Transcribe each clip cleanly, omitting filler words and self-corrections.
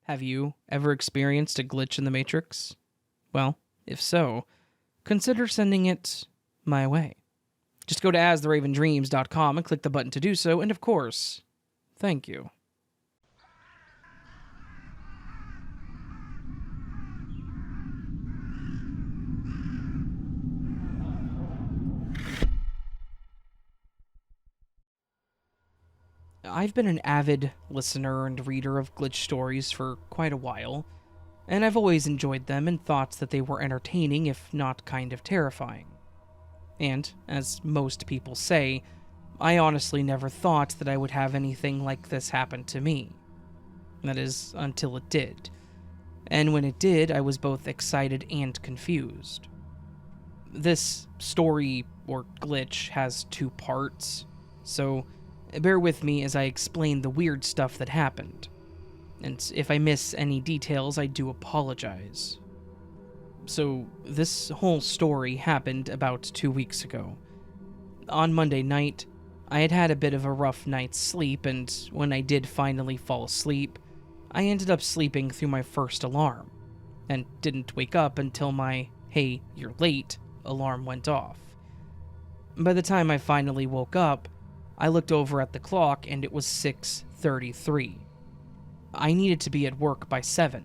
Have you ever experienced a glitch in the Matrix? Well, if so, consider sending it my way. Just go to astheravendreams.com and click the button to do so, and of course, thank you. I've been an avid listener and reader of glitch stories for quite a while, and I've always enjoyed them and thought that they were entertaining, if not kind of terrifying. And, as most people say, I honestly never thought that I would have anything like this happen to me. That is, until it did. And when it did, I was both excited and confused. This story, or glitch, has two parts, so bear with me as I explain the weird stuff that happened. And if I miss any details, I do apologize. So, this whole story happened about 2 weeks ago. On Monday night, I had had a bit of a rough night's sleep, and when I did finally fall asleep, I ended up sleeping through my first alarm, and didn't wake up until my "hey, you're late" alarm went off. By the time I finally woke up, I looked over at the clock and it was 6:33. I needed to be at work by 7,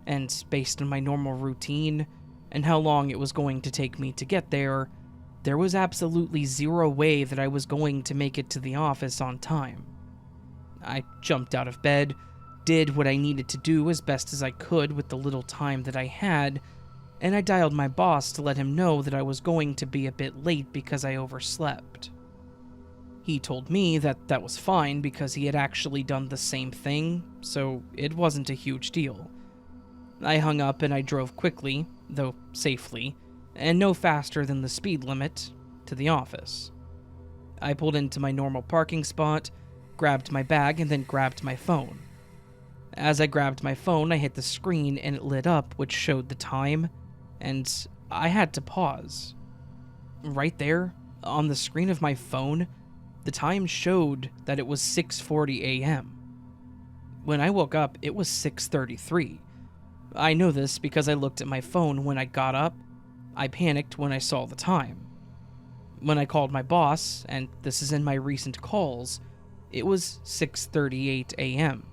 and based on my normal routine and how long it was going to take me to get there was absolutely zero way that I was going to make it to the office on time. I jumped out of bed, did what I needed to do as best as I could with the little time that I had, and I dialed my boss to let him know that I was going to be a bit late because I overslept. He told me that that was fine because he had actually done the same thing, so it wasn't a huge deal. I hung up and I drove quickly, though safely, and no faster than the speed limit, to the office. I pulled into my normal parking spot, grabbed my bag, and then grabbed my phone. As I grabbed my phone, I hit the screen and it lit up, which showed the time, and I had to pause. Right there, on the screen of my phone, the time showed that it was 6:40 a.m. When I woke up, it was 6:33. I know this because I looked at my phone when I got up. I panicked when I saw the time. When I called my boss, and this is in my recent calls, it was 6:38 a.m.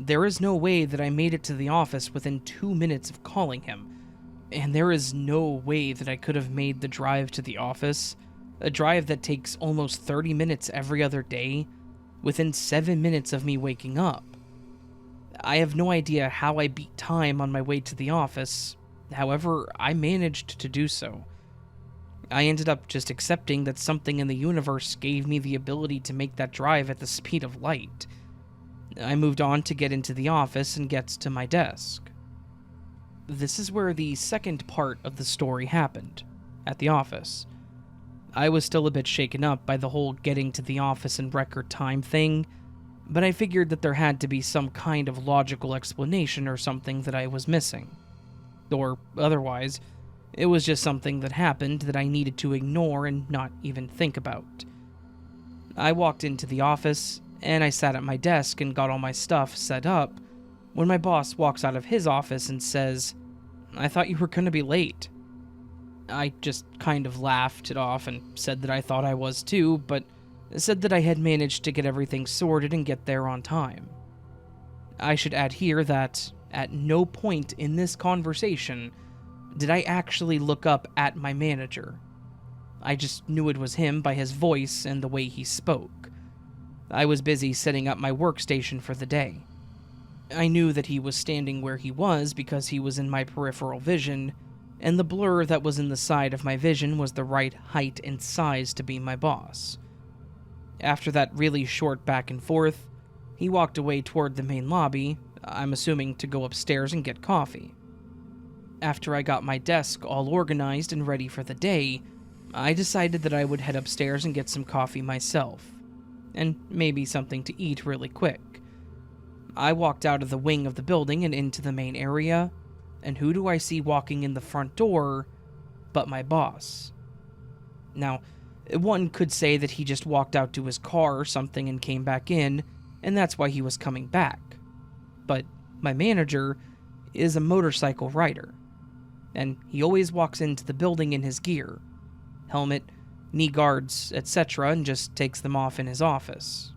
There is no way that I made it to the office within 2 minutes of calling him, and there is no way that I could have made the drive to the office, a drive that takes almost 30 minutes every other day, within 7 minutes of me waking up. I have no idea how I beat time on my way to the office, however, I managed to do so. I ended up just accepting that something in the universe gave me the ability to make that drive at the speed of light. I moved on to get into the office and get to my desk. This is where the second part of the story happened, at the office. I was still a bit shaken up by the whole getting to the office in record time thing, but I figured that there had to be some kind of logical explanation or something that I was missing. Or otherwise, it was just something that happened that I needed to ignore and not even think about. I walked into the office, and I sat at my desk and got all my stuff set up, when my boss walks out of his office and says, "I thought you were going to be late." I just kind of laughed it off and said that I thought I was too, but said that I had managed to get everything sorted and get there on time. I should add here that at no point in this conversation did I actually look up at my manager. I just knew it was him by his voice and the way he spoke. I was busy setting up my workstation for the day. I knew that he was standing where he was because he was in my peripheral vision, and the blur that was in the side of my vision was the right height and size to be my boss. After that really short back and forth, he walked away toward the main lobby, I'm assuming to go upstairs and get coffee. After I got my desk all organized and ready for the day, I decided that I would head upstairs and get some coffee myself, and maybe something to eat really quick. I walked out of the wing of the building and into the main area, and who do I see walking in the front door but my boss? Now, one could say that he just walked out to his car or something and came back in, and that's why he was coming back. But my manager, is a motorcycle rider, and he always walks into the building in his gear, helmet, knee guards, etc., and just takes them off in his office.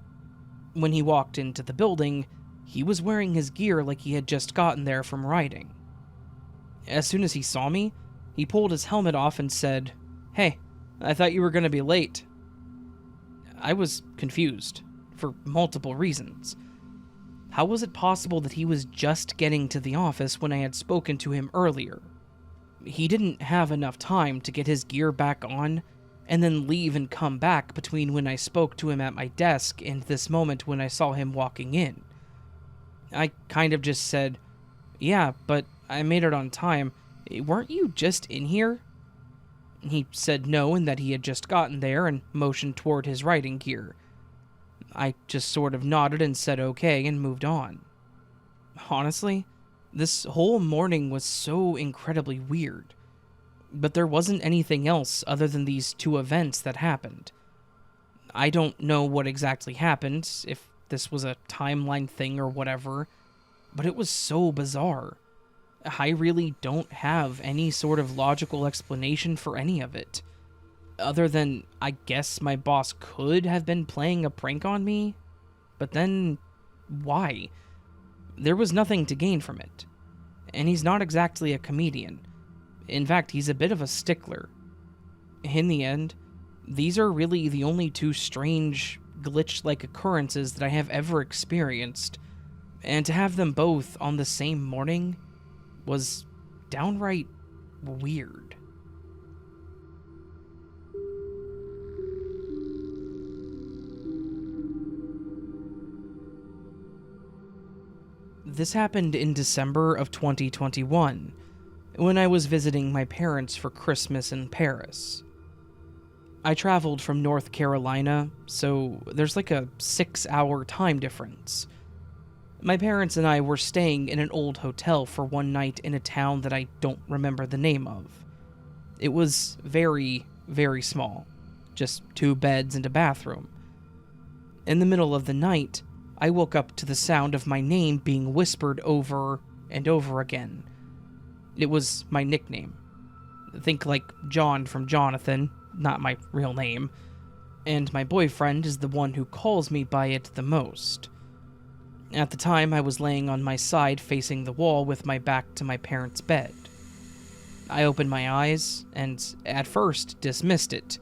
When he walked into the building, he was wearing his gear like he had just gotten there from riding. As soon as he saw me, he pulled his helmet off and said, "Hey, I thought you were going to be late." I was confused, for multiple reasons. How was it possible that he was just getting to the office when I had spoken to him earlier? He didn't have enough time to get his gear back on and then leave and come back between when I spoke to him at my desk and this moment when I saw him walking in. I kind of just said, "Yeah, but I made it on time. Weren't you just in here?" He said no, and that he had just gotten there and motioned toward his riding gear. I just sort of nodded and said okay and moved on. Honestly, this whole morning was so incredibly weird. But there wasn't anything else other than these two events that happened. I don't know what exactly happened, if this was a timeline thing or whatever, but it was so bizarre. I really don't have any sort of logical explanation for any of it. Other than, I guess my boss could have been playing a prank on me, but then, why? There was nothing to gain from it. And he's not exactly a comedian. In fact, he's a bit of a stickler. In the end, these are really the only two strange, glitch-like occurrences that I have ever experienced, and to have them both on the same morning was downright weird. This happened in December of 2021, when I was visiting my parents for Christmas in Paris. I traveled from North Carolina, so there's like a 6-hour time difference. My parents and I were staying in an old hotel for one night in a town that I don't remember the name of. It was very, very small, just 2 beds and a bathroom. In the middle of the night, I woke up to the sound of my name being whispered over and over again. It was my nickname. Think like John from Jonathan, not my real name. And my boyfriend is the one who calls me by it the most. At the time, I was laying on my side facing the wall with my back to my parents' bed. I opened my eyes, and at first dismissed it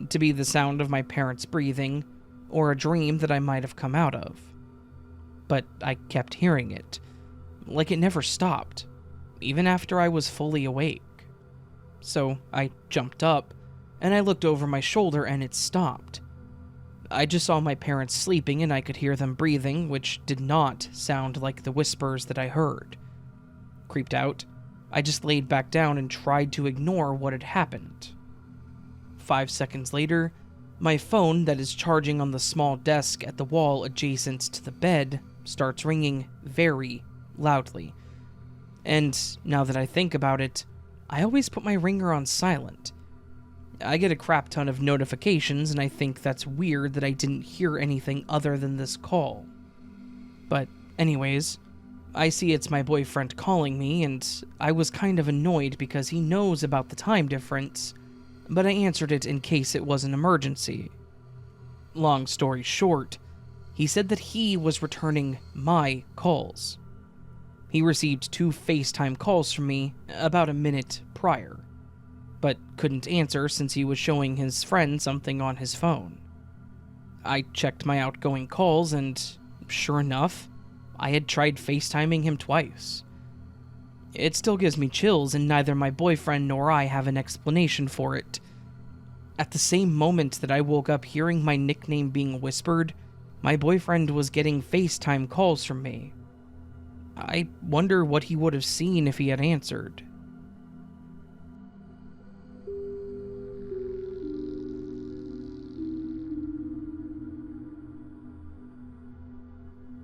to be the sound of my parents breathing, or a dream that I might have come out of. But I kept hearing it, like it never stopped, even after I was fully awake. So I jumped up, and I looked over my shoulder and it stopped. I just saw my parents sleeping and I could hear them breathing, which did not sound like the whispers that I heard. Creeped out, I just laid back down and tried to ignore what had happened. 5 seconds later, my phone that is charging on the small desk at the wall adjacent to the bed starts ringing very loudly. And now that I think about it, I always put my ringer on silent. I get a crap ton of notifications, and I think that's weird that I didn't hear anything other than this call. But anyways, I see it's my boyfriend calling me, and I was kind of annoyed because he knows about the time difference, but I answered it in case it was an emergency. Long story short, he said that he was returning my calls. He received 2 FaceTime calls from me about a minute prior, but couldn't answer since he was showing his friend something on his phone. I checked my outgoing calls, and sure enough, I had tried FaceTiming him twice. It still gives me chills, and neither my boyfriend nor I have an explanation for it. At the same moment that I woke up hearing my nickname being whispered, my boyfriend was getting FaceTime calls from me. I wonder what he would have seen if he had answered.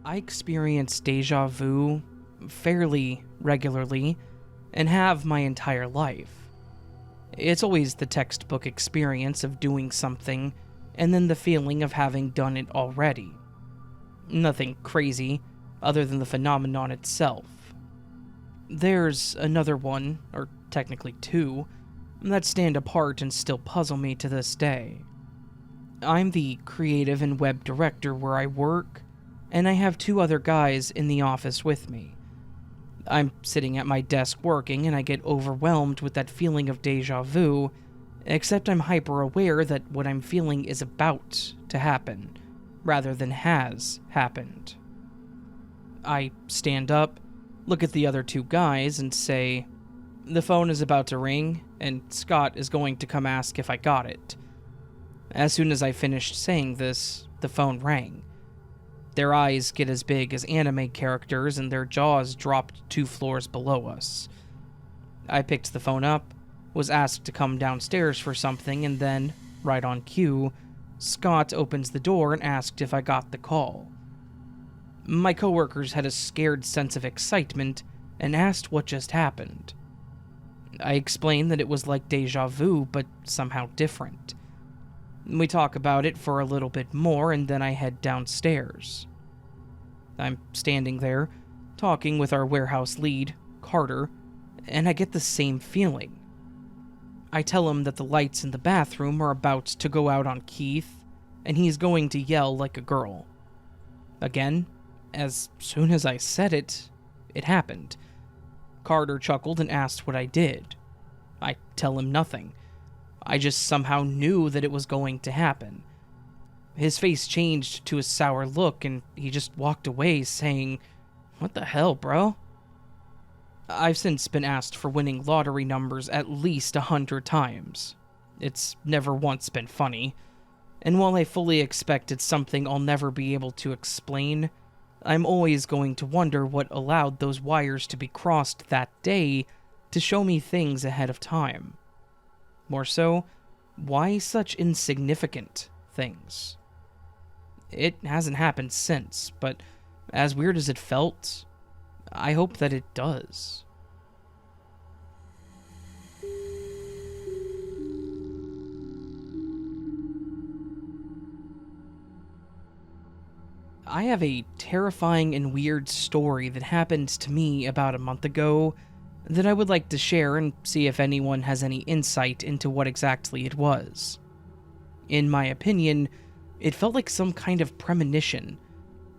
I experience deja vu fairly regularly, and have my entire life. It's always the textbook experience of doing something, and then the feeling of having done it already. Nothing crazy, other than the phenomenon itself. There's another one, or technically two, that stand apart and still puzzle me to this day. I'm the creative and web director where I work, and I have two other guys in the office with me. I'm sitting at my desk working, and I get overwhelmed with that feeling of deja vu, except I'm hyper aware that what I'm feeling is about to happen, rather than has happened. I stand up, look at the other two guys, and say, "The phone is about to ring, and Scott is going to come ask if I got it." As soon as I finished saying this, the phone rang. Their eyes get as big as anime characters, and their jaws dropped 2 floors below us. I picked the phone up, was asked to come downstairs for something, and then, right on cue, Scott opens the door and asked if I got the call. My coworkers had a scared sense of excitement and asked what just happened. I explained that it was like deja vu, but somehow different. We talk about it for a little bit more, and then I head downstairs. I'm standing there, talking with our warehouse lead, Carter, and I get the same feeling. I tell him that the lights in the bathroom are about to go out on Keith, and he's going to yell like a girl. Again, as soon as I said it, it happened. Carter chuckled and asked what I did. I tell him nothing. I just somehow knew that it was going to happen. His face changed to a sour look, and he just walked away saying, "What the hell, bro?" I've since been asked for winning lottery numbers at least 100 times. It's never once been funny. And while I fully expect it's something I'll never be able to explain, I'm always going to wonder what allowed those wires to be crossed that day to show me things ahead of time. More so, why such insignificant things? It hasn't happened since, but as weird as it felt, I hope that it does. I have a terrifying and weird story that happened to me about a month ago that I would like to share and see if anyone has any insight into what exactly it was. In my opinion, it felt like some kind of premonition,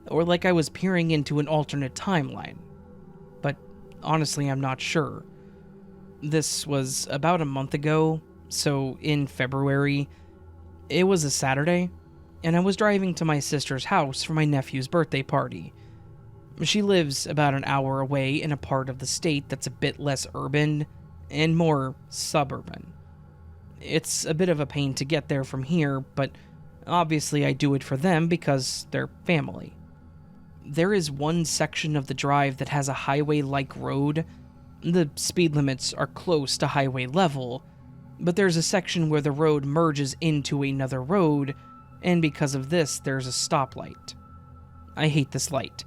or like I was peering into an alternate timeline. But honestly, I'm not sure. This was about a month ago, so in February. It was a Saturday, and I was driving to my sister's house for my nephew's birthday party. She lives about an hour away in a part of the state that's a bit less urban and more suburban. It's a bit of a pain to get there from here, but obviously I do it for them because they're family. There is one section of the drive that has a highway-like road. The speed limits are close to highway level, but there's a section where the road merges into another road, and because of this, there's a stoplight. I hate this light,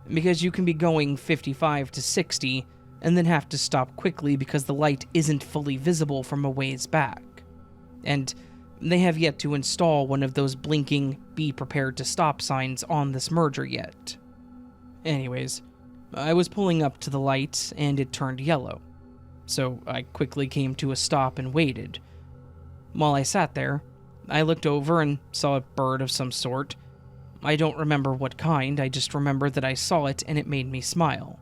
because you can be going 55 to 60 and then have to stop quickly because the light isn't fully visible from a ways back. And they have yet to install one of those blinking "be prepared to stop" signs on this merger yet. Anyways, I was pulling up to the light and it turned yellow, so I quickly came to a stop and waited. While I sat there, I looked over and saw a bird of some sort. I don't remember what kind, I just remember that I saw it and it made me smile.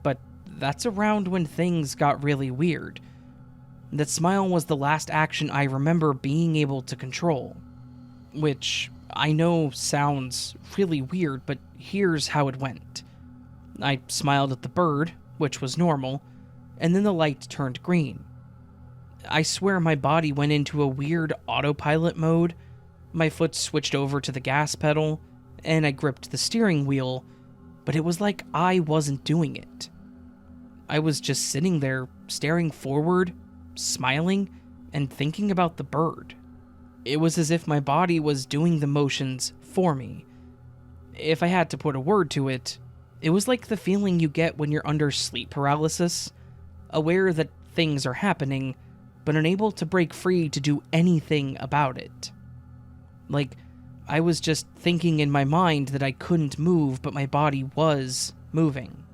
But that's around when things got really weird. That smile was the last action I remember being able to control. Which I know sounds really weird, but here's how it went. I smiled at the bird, which was normal, and then the light turned green. I swear my body went into a weird autopilot mode. My foot switched over to the gas pedal, and I gripped the steering wheel, but it was like I wasn't doing it. I was just sitting there, staring forward, smiling, and thinking about the bird. It was as if my body was doing the motions for me. If I had to put a word to it, it was like the feeling you get when you're under sleep paralysis, aware that things are happening, but unable to break free to do anything about it. Like, I was just thinking in my mind that I couldn't move, but my body was moving.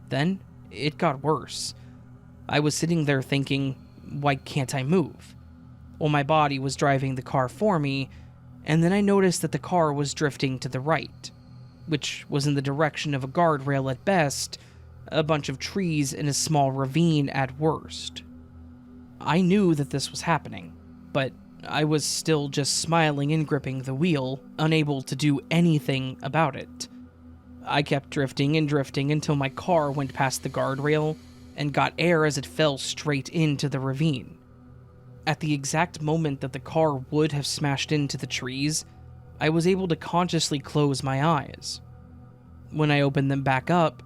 Then, it got worse. I was sitting there thinking, why can't I move? Well, my body was driving the car for me, and then I noticed that the car was drifting to the right, which was in the direction of a guardrail at best, a bunch of trees, and a small ravine at worst. I knew that this was happening, but I was still just smiling and gripping the wheel, unable to do anything about it. I kept drifting and drifting until my car went past the guardrail and got air as it fell straight into the ravine. At the exact moment that the car would have smashed into the trees, I was able to consciously close my eyes. When I opened them back up,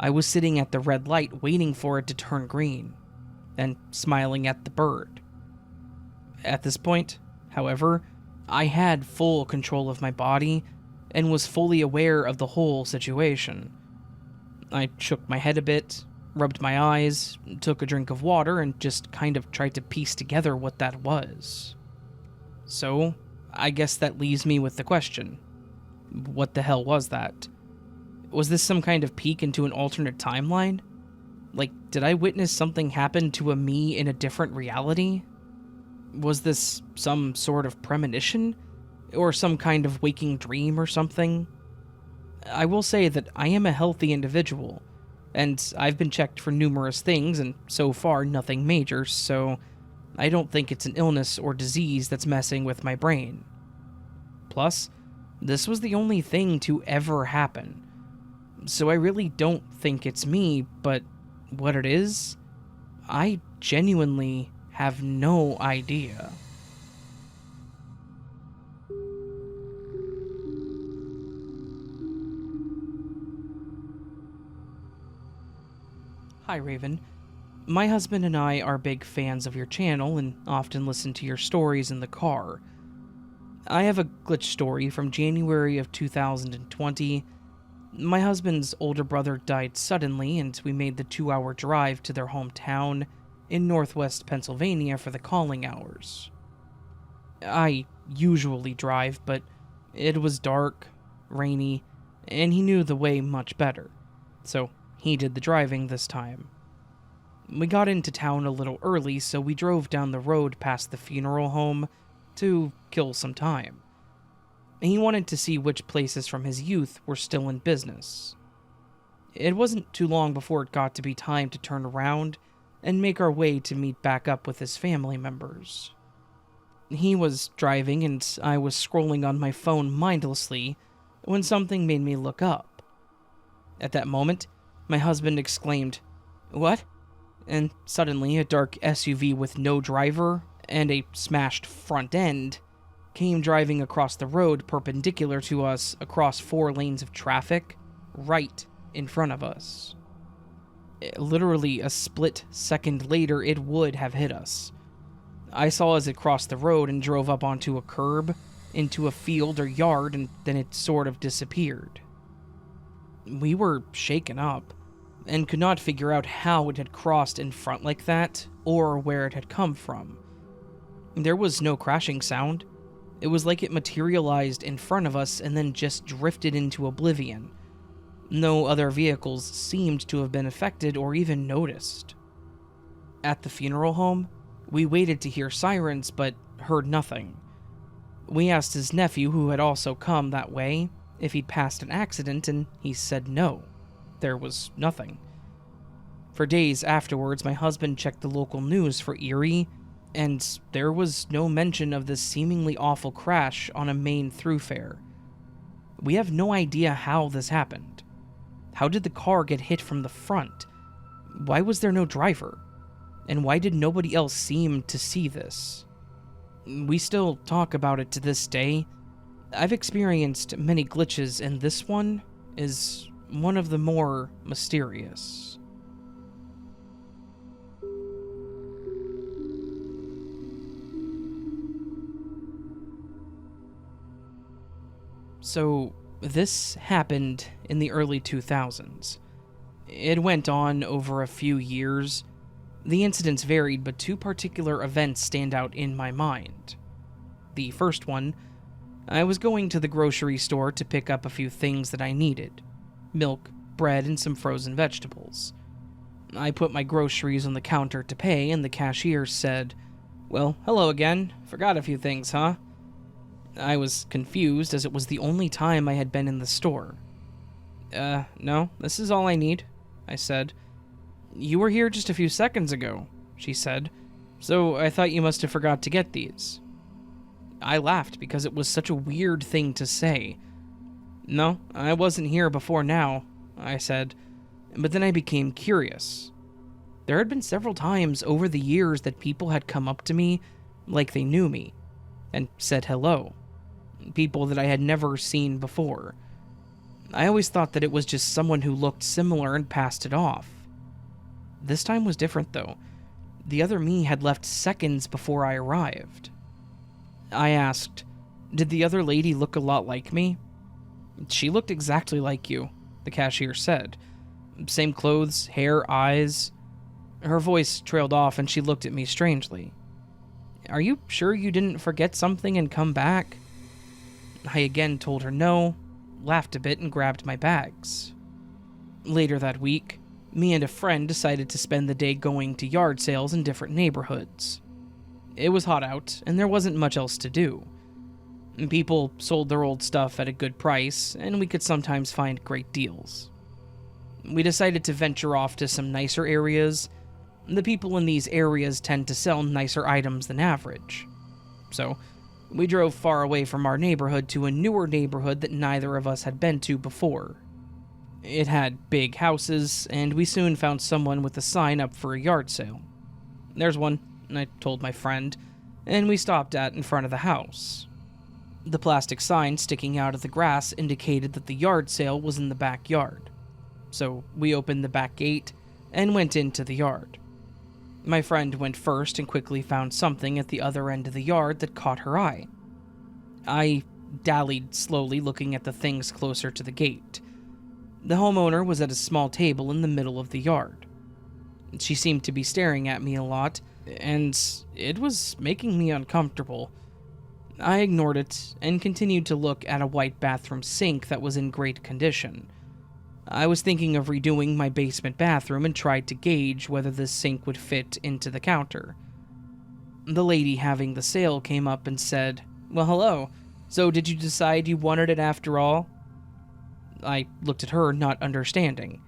I was sitting at the red light waiting for it to turn green, and smiling at the bird. At this point, however, I had full control of my body and was fully aware of the whole situation. I shook my head a bit, rubbed my eyes, took a drink of water, and just kind of tried to piece together what that was. So, I guess that leaves me with the question. What the hell was that? Was this some kind of peek into an alternate timeline? Like, did I witness something happen to a me in a different reality? Was this some sort of premonition? Or some kind of waking dream or something? I will say that I am a healthy individual, and I've been checked for numerous things, and so far nothing major, so I don't think it's an illness or disease that's messing with my brain. Plus, this was the only thing to ever happen, so I really don't think it's me, but what it is, I genuinely have no idea. Hi, Raven. My husband and I are big fans of your channel and often listen to your stories in the car. I have a glitch story from January of 2020. My husband's older brother died suddenly, and we made the 2-hour drive to their hometown in northwest Pennsylvania for the calling hours. I usually drive, but it was dark, rainy, and he knew the way much better, so he did the driving this time. We got into town a little early, so we drove down the road past the funeral home to kill some time. He wanted to see which places from his youth were still in business. It wasn't too long before it got to be time to turn around and make our way to meet back up with his family members. He was driving and I was scrolling on my phone mindlessly when something made me look up. At that moment, my husband exclaimed, "What?" And suddenly a dark SUV with no driver and a smashed front end came driving across the road perpendicular to us across 4 lanes of traffic, right in front of us. Literally a split second later, it would have hit us. I saw as it crossed the road and drove up onto a curb, into a field or yard, and then it sort of disappeared. We were shaken up, and could not figure out how it had crossed in front like that, or where it had come from. There was no crashing sound. It was like it materialized in front of us and then just drifted into oblivion. No other vehicles seemed to have been affected or even noticed. At the funeral home, we waited to hear sirens, but heard nothing. We asked his nephew, who had also come that way, if he'd passed an accident, and he said no. There was nothing. For days afterwards, my husband checked the local news for Erie, and there was no mention of this seemingly awful crash on a main thoroughfare. We have no idea how this happened. How did the car get hit from the front? Why was there no driver? And why did nobody else seem to see this? We still talk about it to this day. I've experienced many glitches, and this one is one of the more mysterious. So, this happened in the early 2000s. It went on over a few years. The incidents varied, but 2 particular events stand out in my mind. The first one I was going to the grocery store to pick up a few things that I needed: milk, bread, and some frozen vegetables. I put my groceries on the counter to pay, and the cashier said, "Well, hello again. Forgot a few things, huh?" I was confused, as it was the only time I had been in the store. No, this is all I need," I said. "You were here just a few seconds ago," she said, "so I thought you must have forgot to get these." I laughed because it was such a weird thing to say. "No, I wasn't here before now," I said, but then I became curious. There had been several times over the years that people had come up to me like they knew me and said hello. People that I had never seen before. I always thought that it was just someone who looked similar and passed it off. This time was different, though. The other me had left seconds before I arrived. I asked, "Did the other lady look a lot like me?" "She looked exactly like you," the cashier said. "Same clothes, hair, eyes." Her voice trailed off and she looked at me strangely. "Are you sure you didn't forget something and come back?" I again told her no, laughed a bit, and grabbed my bags. Later that week, me and a friend decided to spend the day going to yard sales in different neighborhoods. It was hot out, and there wasn't much else to do. People sold their old stuff at a good price, and we could sometimes find great deals. We decided to venture off to some nicer areas. The people in these areas tend to sell nicer items than average. So, we drove far away from our neighborhood to a newer neighborhood that neither of us had been to before. It had big houses, and we soon found someone with a sign up for a yard sale. "There's one," I told my friend, and we stopped in front of the house. The plastic sign sticking out of the grass indicated that the yard sale was in the backyard. So we opened the back gate and went into the yard. My friend went first and quickly found something at the other end of the yard that caught her eye. I dallied slowly, looking at the things closer to the gate. The homeowner was at a small table in the middle of the yard. She seemed to be staring at me a lot, and it was making me uncomfortable. I ignored it and continued to look at a white bathroom sink that was in great condition. I was thinking of redoing my basement bathroom and tried to gauge whether this sink would fit into the counter. The lady having the sale came up and said, "Well, hello. So did you decide you wanted it after all?" I looked at her, not understanding.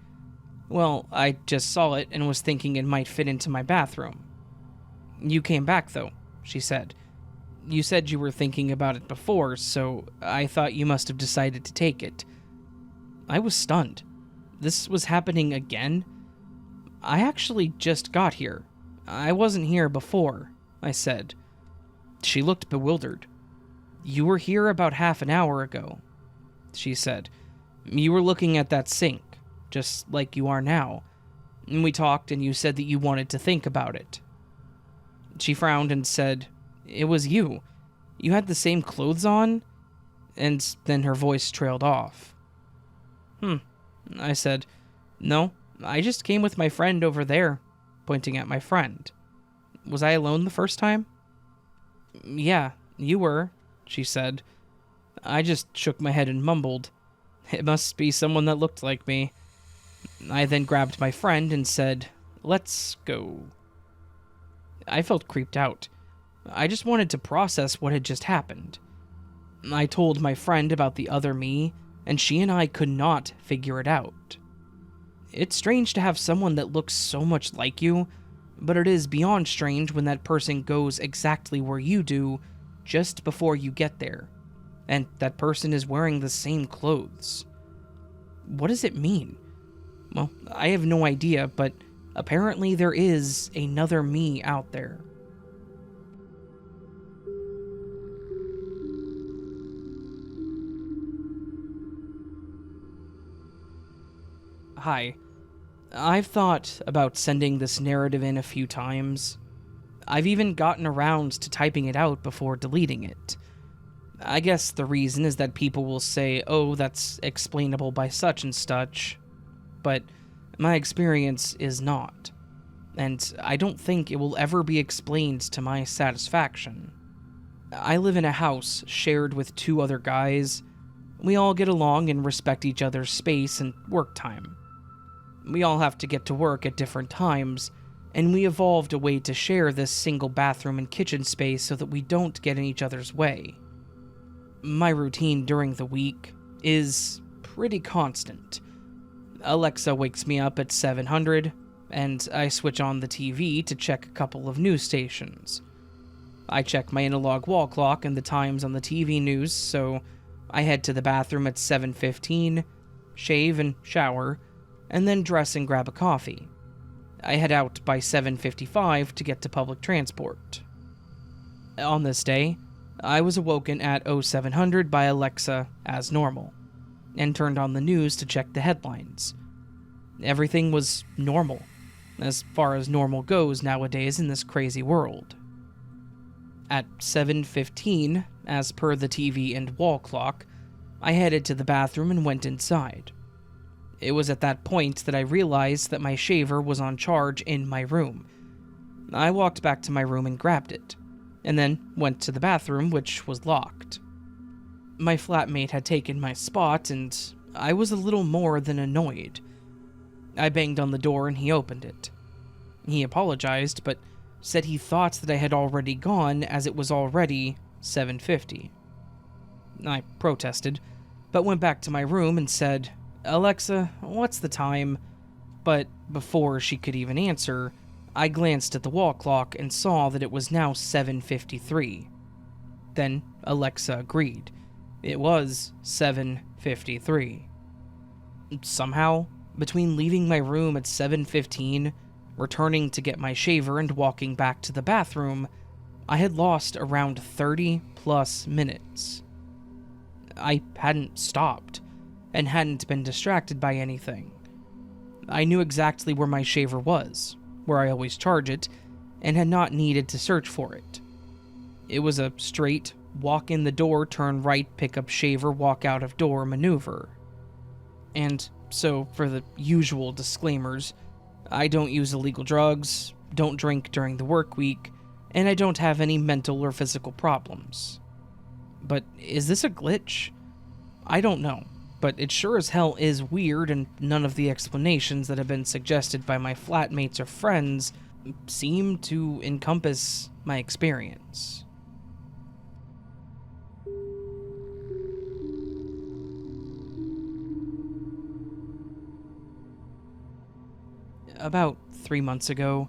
"Well, I just saw it and was thinking it might fit into my bathroom." "You came back, though," she said. "You said you were thinking about it before, so I thought you must have decided to take it." I was stunned. This was happening again? "I actually just got here. I wasn't here before," I said. She looked bewildered. "You were here about half an hour ago," she said. "You were looking at that sink, just like you are now. And we talked and you said that you wanted to think about it." She frowned and said, "It was you. You had the same clothes on?" And then her voice trailed off. I said, "No, I just came with my friend over there," pointing at my friend. "Was I alone the first time?" "Yeah, you were," she said. I just shook my head and mumbled, "It must be someone that looked like me." I then grabbed my friend and said, "Let's go." I felt creeped out. I just wanted to process what had just happened. I told my friend about the other me, and she and I could not figure it out. It's strange to have someone that looks so much like you, but it is beyond strange when that person goes exactly where you do just before you get there, and that person is wearing the same clothes. What does it mean? Well, I have no idea, but apparently there is another me out there. Hi. I've thought about sending this narrative in a few times. I've even gotten around to typing it out before deleting it. I guess the reason is that people will say, "Oh, that's explainable by such and such," but my experience is not, and I don't think it will ever be explained to my satisfaction. I live in a house shared with 2 other guys. We all get along and respect each other's space and work time. We all have to get to work at different times, and we evolved a way to share this single bathroom and kitchen space so that we don't get in each other's way. My routine during the week is pretty constant. Alexa wakes me up at 700, and I switch on the TV to check a couple of news stations. I check my analog wall clock and the times on the TV news, so I head to the bathroom at 7:15, shave and shower, and then dress and grab a coffee. I head out by 7:55 to get to public transport. On this day, I was awoken at 0700 by Alexa as normal, and turned on the news to check the headlines. Everything was normal, as far as normal goes nowadays in this crazy world. At 7:15, as per the TV and wall clock, I headed to the bathroom and went inside. It was at that point that I realized that my shaver was on charge in my room. I walked back to my room and grabbed it, and then went to the bathroom, which was locked. My flatmate had taken my spot, and I was a little more than annoyed. I banged on the door and he opened it. He apologized, but said he thought that I had already gone as it was already 7:50. I protested, but went back to my room and said, "Alexa, what's the time?" But before she could even answer, I glanced at the wall clock and saw that it was now 7:53. Then Alexa agreed. It was 7:53. Somehow, between leaving my room at 7:15, returning to get my shaver, and walking back to the bathroom, I had lost around 30 plus minutes. I hadn't stopped, and hadn't been distracted by anything. I knew exactly where my shaver was, where I always charge it, and had not needed to search for it. It was a straight, walk in the door, turn right, pick up shaver, walk out of door maneuver. And so, for the usual disclaimers, I don't use illegal drugs, don't drink during the work week, and I don't have any mental or physical problems. But is this a glitch? I don't know, but it sure as hell is weird, and none of the explanations that have been suggested by my flatmates or friends seem to encompass my experience. About 3 months ago,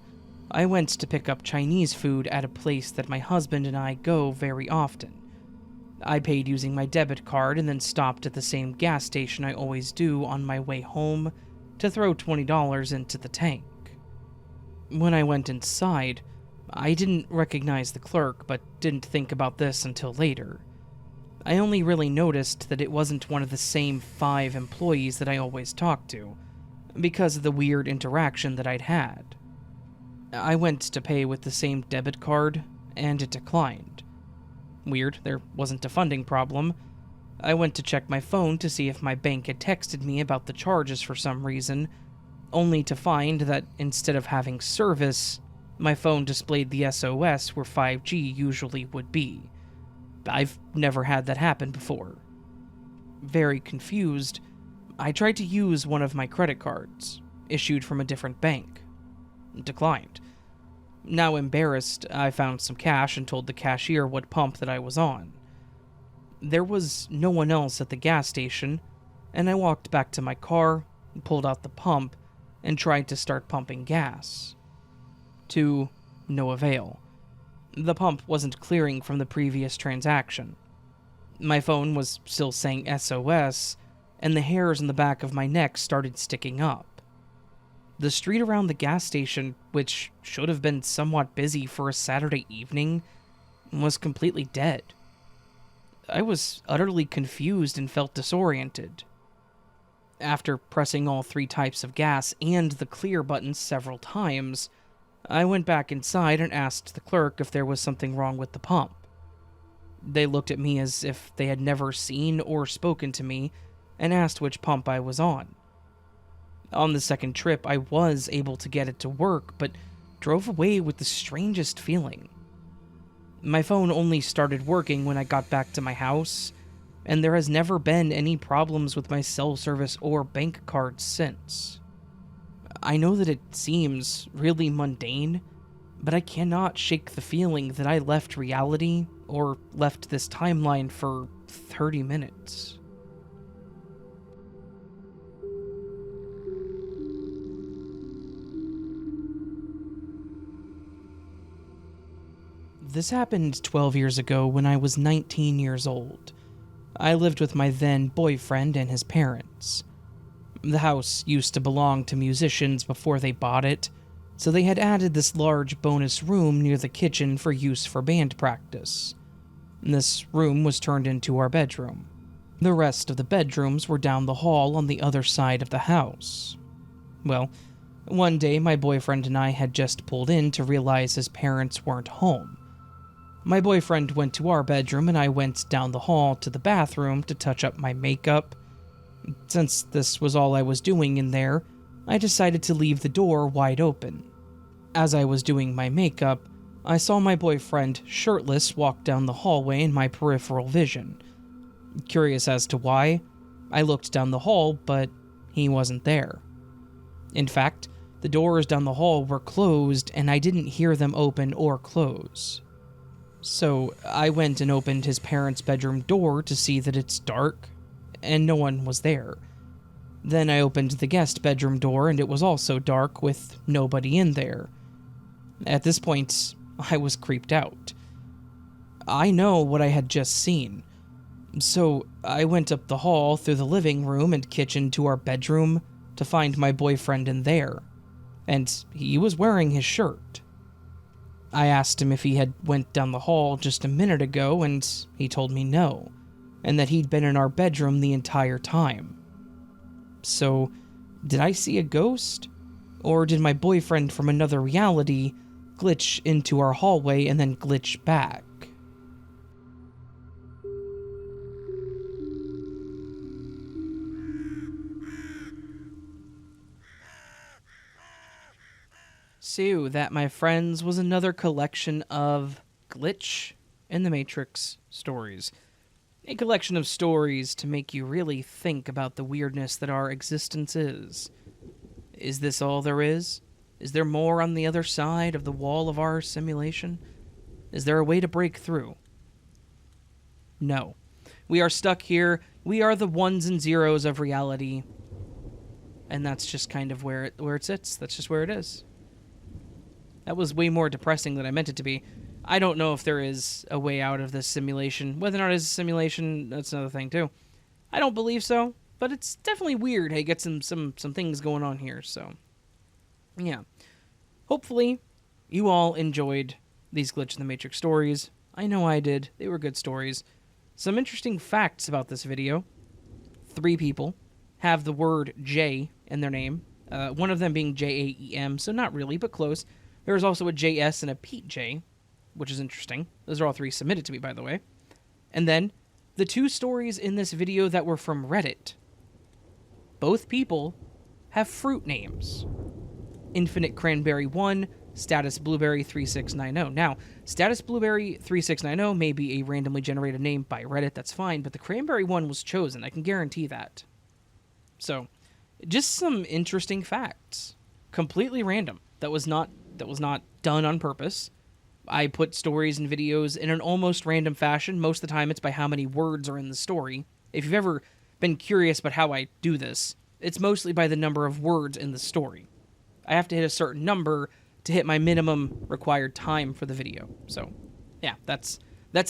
I went to pick up Chinese food at a place that my husband and I go very often. I paid using my debit card and then stopped at the same gas station I always do on my way home to throw $20 into the tank. When I went inside, I didn't recognize the clerk, but didn't think about this until later. I only really noticed that it wasn't one of the same 5 employees that I always talk to, because of the weird interaction that I'd had. I went to pay with the same debit card, and it declined. Weird, there wasn't a funding problem. I went to check my phone to see if my bank had texted me about the charges for some reason, only to find that instead of having service, my phone displayed the SOS where 5G usually would be. I've never had that happen before. Very confused, I tried to use one of my credit cards, issued from a different bank. Declined. Now embarrassed, I found some cash and told the cashier what pump that I was on. There was no one else at the gas station, and I walked back to my car, pulled out the pump, and tried to start pumping gas. To no avail. The pump wasn't clearing from the previous transaction. My phone was still saying SOS, and the hairs on the back of my neck started sticking up. The street around the gas station, which should have been somewhat busy for a Saturday evening, was completely dead. I was utterly confused and felt disoriented. After pressing all 3 types of gas and the clear button several times, I went back inside and asked the clerk if there was something wrong with the pump. They looked at me as if they had never seen or spoken to me, and asked which pump I was on. On the second trip, I was able to get it to work, but drove away with the strangest feeling. My phone only started working when I got back to my house, and there has never been any problems with my cell service or bank cards since. I know that it seems really mundane, but I cannot shake the feeling that I left reality or left this timeline for 30 minutes. This happened 12 years ago when I was 19 years old. I lived with my then boyfriend and his parents. The house used to belong to musicians before they bought it, so they had added this large bonus room near the kitchen for use for band practice. This room was turned into our bedroom. The rest of the bedrooms were down the hall on the other side of the house. Well, one day my boyfriend and I had just pulled in to realize his parents weren't home. My boyfriend went to our bedroom and I went down the hall to the bathroom to touch up my makeup. Since this was all I was doing in there, I decided to leave the door wide open. As I was doing my makeup, I saw my boyfriend shirtless walk down the hallway in my peripheral vision. Curious as to why, I looked down the hall, but he wasn't there. In fact, the doors down the hall were closed and I didn't hear them open or close. So I went and opened his parents' bedroom door to see that it's dark, and no one was there. Then I opened the guest bedroom door and it was also dark with nobody in there. At this point, I was creeped out. I know what I had just seen. So I went up the hall through the living room and kitchen to our bedroom to find my boyfriend in there, and he was wearing his shirt. I asked him if he had went down the hall just a minute ago, and he told me no, and that he'd been in our bedroom the entire time. So, did I see a ghost? Or did my boyfriend from another reality glitch into our hallway and then glitch back? So, that, my friends, was another collection of Glitch in the Matrix stories. A collection of stories to make you really think about the weirdness that our existence is. Is this all there is? Is there more on the other side of the wall of our simulation? Is there a way to break through? No. We are stuck here. We are the ones and zeros of reality. And that's just kind of where it sits. That's just where it is. That was way more depressing than I meant it to be. I don't know if there is a way out of this simulation. Whether or not it's a simulation, that's another thing too. I don't believe so, but it's definitely weird. Hey, get some things going on here, so yeah. Hopefully, you all enjoyed these Glitch in the Matrix stories. I know I did. They were good stories. Some interesting facts about this video. 3 people have the word J in their name. One of them being Jaem, so not really, but close. There's also a JS and a Pete J, which is interesting. Those are all 3 submitted to me, by the way. And then, the 2 stories in this video that were from Reddit. Both people have fruit names. Infinite Cranberry 1, Status Blueberry 3690. Now, Status Blueberry 3690 may be a randomly generated name by Reddit, that's fine, but the Cranberry one was chosen, I can guarantee that. So, just some interesting facts. Completely random. That was not done on purpose. I put stories and videos in an almost random fashion. Most of the time, it's by how many words are in the story. If you've ever been curious about how I do this, it's mostly by the number of words in the story. I have to hit a certain number to hit my minimum required time for the video. So, yeah, that's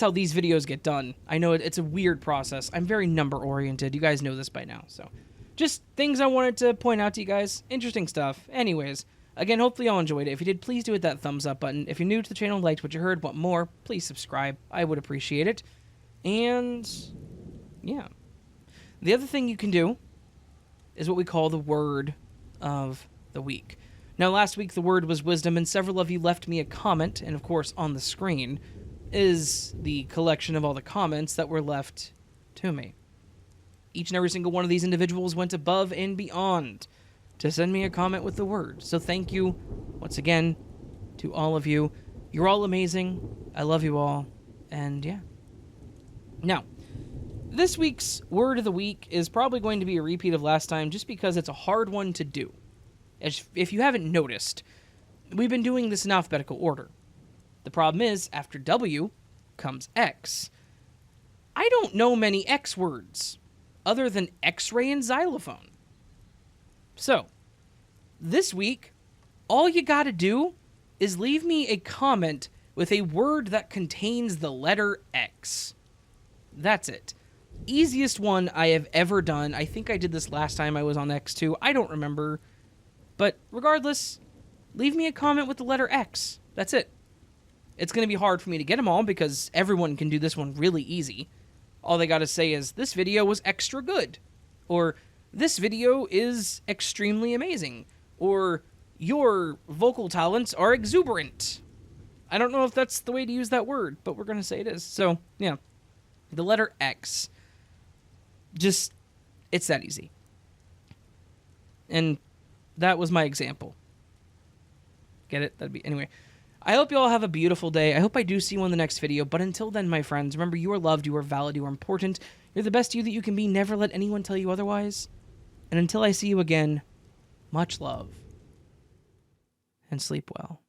how these videos get done. I know it's a weird process. I'm very number-oriented. You guys know this by now. So, just things I wanted to point out to you guys. Interesting stuff. Anyways, again, hopefully y'all enjoyed it. If you did, please do hit that thumbs up button. If you're new to the channel, liked what you heard, want more, please subscribe. I would appreciate it. And, yeah. The other thing you can do is what we call the word of the week. Now, last week the word was wisdom, and several of you left me a comment, and of course on the screen is the collection of all the comments that were left to me. Each and every single one of these individuals went above and beyond to send me a comment with the word. So thank you, once again, to all of you. You're all amazing. I love you all. And yeah. Now, this week's word of the week is probably going to be a repeat of last time just because it's a hard one to do. If you haven't noticed, we've been doing this in alphabetical order. The problem is, after W comes X. I don't know many X words other than X-ray and xylophone. So, this week, all you gotta do is leave me a comment with a word that contains the letter X. That's it. Easiest one I have ever done. I think I did this last time I was on X too. I don't remember. But regardless, leave me a comment with the letter X. That's it. It's going to be hard for me to get them all because everyone can do this one really easy. All they got to say is, this video was extra good. Or, this video is extremely amazing. Or, your vocal talents are exuberant. I don't know if that's the way to use that word, but we're going to say it is. So, yeah. The letter X. Just, it's that easy. And that was my example. Get it? That'd be... Anyway, I hope you all have a beautiful day. I hope I do see you in the next video. But until then, my friends, remember, you are loved, you are valid, you are important. You're the best you that you can be. Never let anyone tell you otherwise. And until I see you again, much love. And sleep well.